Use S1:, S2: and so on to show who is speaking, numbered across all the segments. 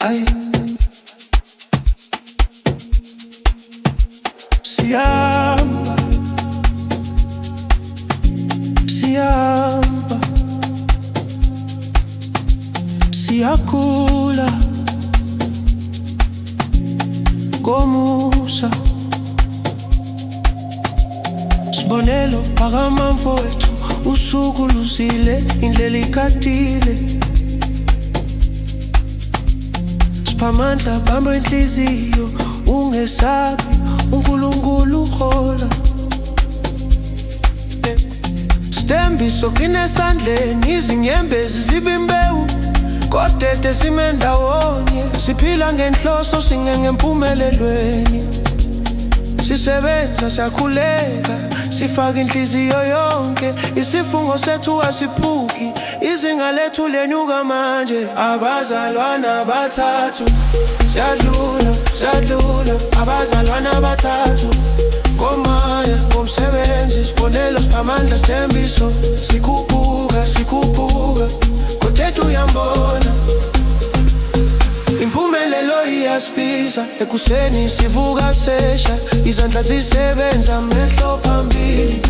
S1: Ay, siyahamba, siyahamba, siyakhula ngomusa. Sibonelo akamamfowethu, usuku luzile, indlela ikhathile. Siphamandla, bamba inhliziyo, ungesabi, uNkulunkulu uhola. Sithembiso kinesandleni, izinyembezi zibimbewu, kodete sime ndawonye. Siphila ngenhloso, singempumelelweni. Sisebenza, siyakhuleka, sifaka inhliziyo yonke. Isifungo sethu asiphuki, izinga lethu lenyuka manje. Abazalwana abathathu, siyadlula, siyadlula. Abazalwana abathathu, ngomaya, ngomsebenzi. Sibonelo, siphamandla, sithembiso, sikhuphuka, sikhuphuka. Kodete uyambona, impumelelo iyasibiza. Ekuseni sivuka sesha, izandla zisebenza, amehlo phambili.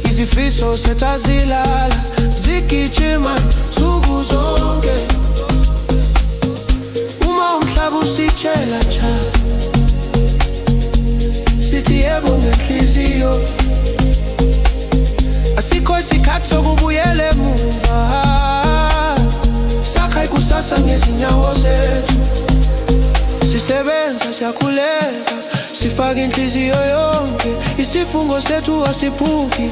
S1: Izifiso sethu azilala, zigijima nsuku zonke. Uma umhlaba usitshela cha, sithi yebo ngenhliziyo. Asikho isikhathi sokubuyela emuva, sakha ikusasa ngezinyawo zethu. Sisebenza, siyakhuleka, sifaka inhliziyo yonke. Isifungo sethu asiphuki.